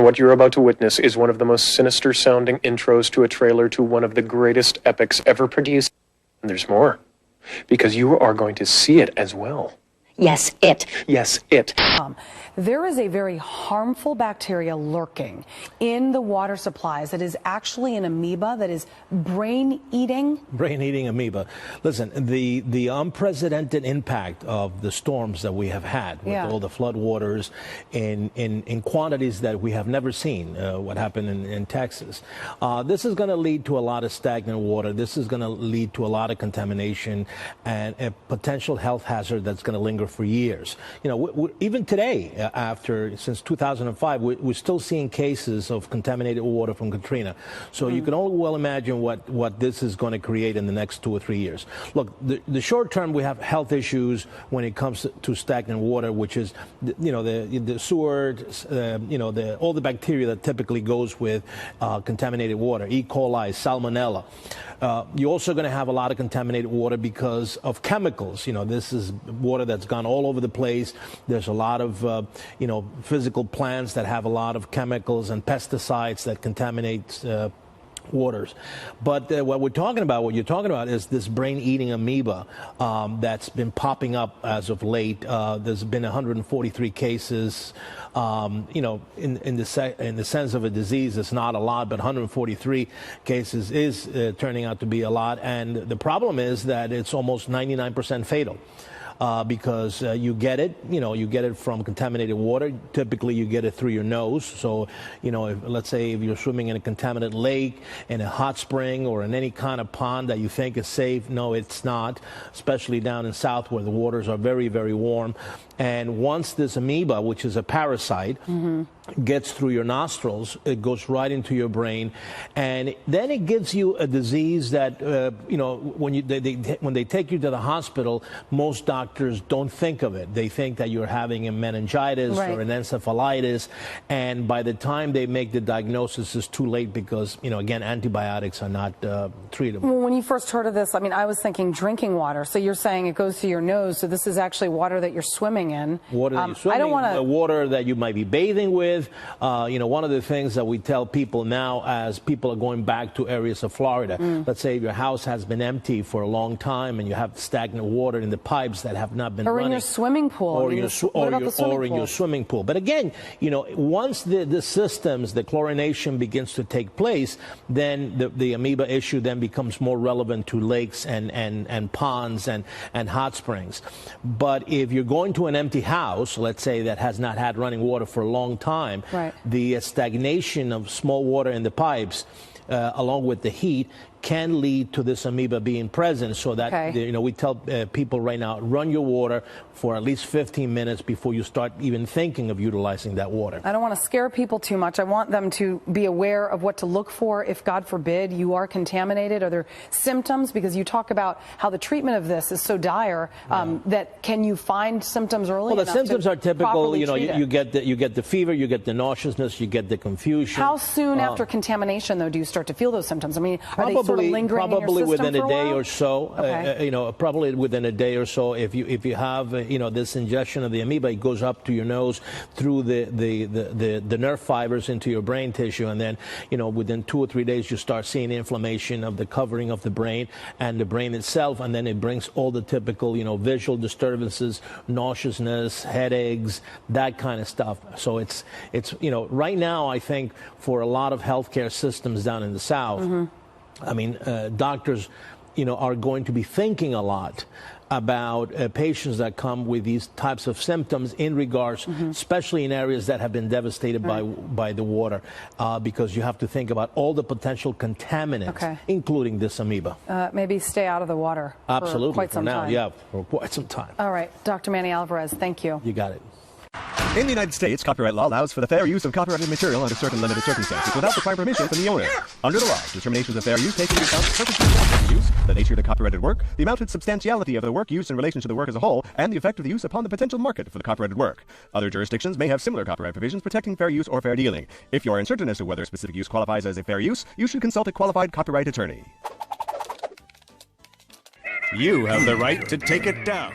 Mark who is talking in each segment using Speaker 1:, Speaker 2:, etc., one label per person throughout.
Speaker 1: What you're about to witness is one of the most sinister-sounding intros to a trailer to one of the greatest epics ever produced. And there's more, because you are going to see it as well.
Speaker 2: Yes, it.
Speaker 1: Yes, it.
Speaker 3: There is a very harmful bacteria lurking in the water supplies that is actually an amoeba that is brain-eating.
Speaker 4: Brain-eating amoeba. Listen, the unprecedented impact of the storms that we have had with all the floodwaters in quantities that we have never seen, what happened in Texas. This is going to lead to a lot of stagnant water. This is going to lead to a lot of contamination and a potential health hazard that's going to linger for years. You know, even today, since 2005, we're still seeing cases of contaminated water from Katrina. So you can all well imagine what this is going to create in the next 2 or 3 years. Look, the short term, we have health issues when it comes to stagnant water, which is, the sewer, all the bacteria that typically goes with contaminated water, E. coli, salmonella. You're also going to have a lot of contaminated water because of chemicals. You know, this is water that's gone all over the place. There's a lot of, physical plants that have a lot of chemicals and pesticides that contaminate waters. But what you're talking about is this brain-eating amoeba that's been popping up as of late. There's been 143 cases. In the sense of a disease, it's not a lot, but 143 cases is turning out to be a lot. And the problem is that it's almost 99% fatal. Because you get it from contaminated water. Typically, you get it through your nose. So, let's say if you're swimming in a contaminated lake, in a hot spring, or in any kind of pond that you think is safe, no, it's not, especially down in South where the waters are very, very warm. And once this amoeba, which is a parasite, gets through your nostrils, it goes right into your brain, and then it gives you a disease that, when they take you to the hospital, most doctors don't think of it. They think that you're having a meningitis or an encephalitis, and by the time they make the diagnosis, it's too late because, again, antibiotics are not treatable.
Speaker 3: Well, when you first heard of this, I was thinking drinking water. So you're saying it goes to your nose, so this is actually water that you're swimming in.
Speaker 4: Water that you're swimming, water that you might be bathing with. One of the things that we tell people now as people are going back to areas of Florida, let's say your house has been empty for a long time and you have stagnant water in the pipes that have not been running.
Speaker 3: Or in your swimming pool.
Speaker 4: Or in your swimming pool. But again, once the systems, the chlorination begins to take place, then the amoeba issue then becomes more relevant to lakes and ponds and hot springs. But if you're going to an empty house, let's say that has not had running water for a long time, the stagnation of small water in the pipes, along with the heat, can lead to this amoeba being present, so that we tell people right now, run your water for at least 15 minutes before you start even thinking of utilizing that water.
Speaker 3: I don't want to scare people too much. I want them to be aware of what to look for if, God forbid, you are contaminated. Are there symptoms? Because you talk about how the treatment of this is so dire that can you find symptoms early?
Speaker 4: Well, the symptoms are typical. You get the fever, you get the nauseousness, you get the confusion.
Speaker 3: How soon after contamination, though, do you start to feel those symptoms? Are they sort of lingering in your system
Speaker 4: within
Speaker 3: for
Speaker 4: a day or so. Probably within a day or so. If you have this ingestion of the amoeba, it goes up to your nose through the nerve fibers into your brain tissue, and then within 2 or 3 days you start seeing inflammation of the covering of the brain and the brain itself, and then it brings all the typical visual disturbances, nauseousness, headaches, that kind of stuff. So it's right now, I think for a lot of healthcare systems down in the South, doctors, are going to be thinking a lot about patients that come with these types of symptoms in regards, especially in areas that have been devastated by the water, because you have to think about all the potential contaminants, including this amoeba.
Speaker 3: Maybe stay out of the water
Speaker 4: Absolutely,
Speaker 3: for quite some time.
Speaker 4: Yeah, for quite some time.
Speaker 3: All right, Dr. Manny Alvarez, thank you.
Speaker 4: You got it.
Speaker 5: In the United States, copyright law allows for the fair use of copyrighted material under certain limited circumstances without requiring permission from the owner. Under the law, determinations of fair use take into account the purpose of the use, the nature of the copyrighted work, the amount and substantiality of the work used in relation to the work as a whole, and the effect of the use upon the potential market for the copyrighted work. Other jurisdictions may have similar copyright provisions protecting fair use or fair dealing. If you are uncertain as to whether a specific use qualifies as a fair use, you should consult a qualified copyright attorney.
Speaker 6: You have the right to take it down.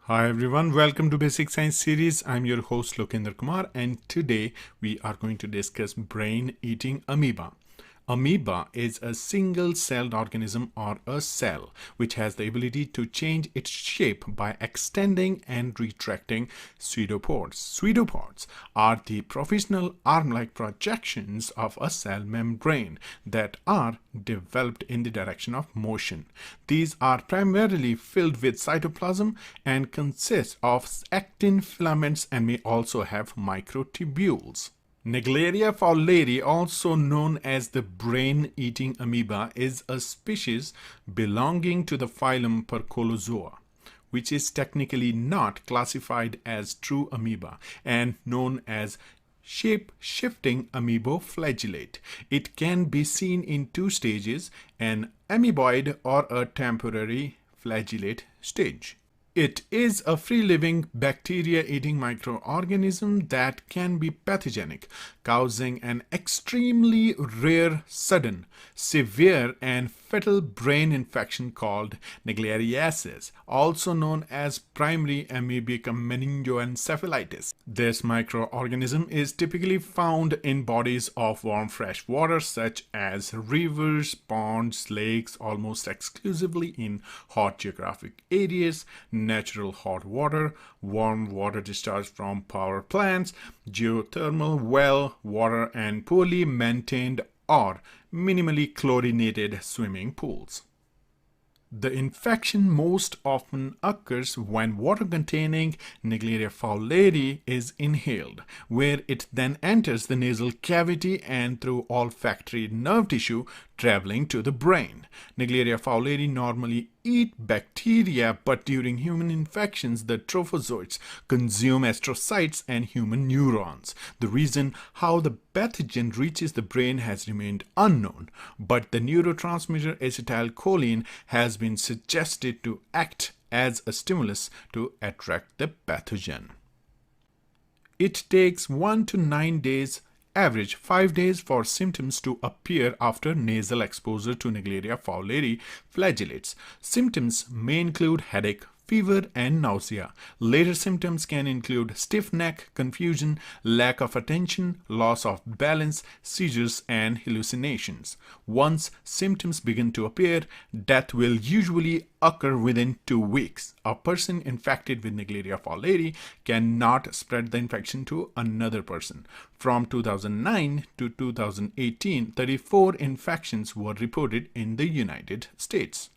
Speaker 2: Hi everyone, welcome to Basic Science series. I'm your host Lokendra Kumar, and today we are going to discuss brain-eating amoeba. Amoeba is a single-celled organism or a cell which has the ability to change its shape by extending and retracting pseudopods. Pseudopods are the professional arm-like projections of a cell membrane that are developed in the direction of motion. These are primarily filled with cytoplasm and consist of actin filaments and may also have microtubules. Naegleria Fowleri, also known as the brain-eating amoeba, is a species belonging to the phylum Percolozoa, which is technically not classified as true amoeba and known as shape-shifting amoeboflagellate. It can be seen in two stages, an amoeboid or a temporary flagellate stage. It is a free-living bacteria-eating microorganism that can be pathogenic, causing an extremely rare, sudden, severe, and fatal brain infection called naegleria, also known as primary amoebic meningoencephalitis. This microorganism is typically found in bodies of warm fresh water such as rivers, ponds, lakes, almost exclusively in hot geographic areas, natural hot water, warm water discharge from power plants, geothermal well water, and poorly maintained or minimally chlorinated swimming pools. The infection most often occurs when water containing Naegleria Fowleri is inhaled, where it then enters the nasal cavity and through olfactory nerve tissue traveling to the brain. Naegleria Fowleri normally eat bacteria, but during human infections, the trophozoites consume astrocytes and human neurons. The reason how the pathogen reaches the brain has remained unknown, but the neurotransmitter acetylcholine has been suggested to act as a stimulus to attract the pathogen. It takes 1 to 9 days, average 5 days, for symptoms to appear after nasal exposure to Naegleria Fowleri flagellates. Symptoms may include headache, fever, and nausea. Later symptoms can include stiff neck, confusion, lack of attention, loss of balance, seizures, and hallucinations. Once symptoms begin to appear, death will usually occur within 2 weeks. A person infected with Naegleria Fowleri cannot spread the infection to another person. From 2009 to 2018, 34 infections were reported in the United States.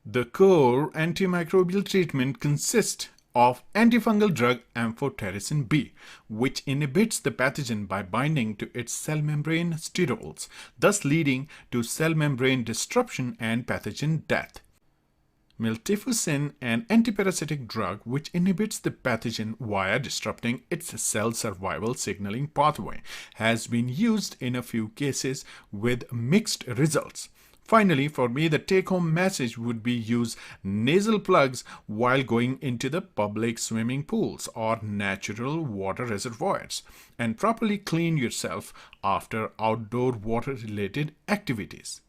Speaker 2: The core antimicrobial treatment consists of antifungal drug amphotericin B, which inhibits the pathogen by binding to its cell membrane sterols, thus leading to cell membrane disruption and pathogen death. Miltefosine, an antiparasitic drug which inhibits the pathogen via disrupting its cell survival signaling pathway, has been used in a few cases with mixed results. Finally, for me, the take-home message would be use nasal plugs while going into the public swimming pools or natural water reservoirs, and properly clean yourself after outdoor water-related activities.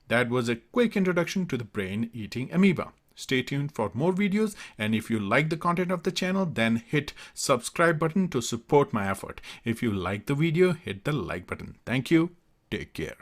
Speaker 2: That was a quick introduction to the brain-eating amoeba. Stay tuned for more videos, and if you like the content of the channel, then hit subscribe button to support my effort. If you like the video, hit the like button. Thank you. Take care.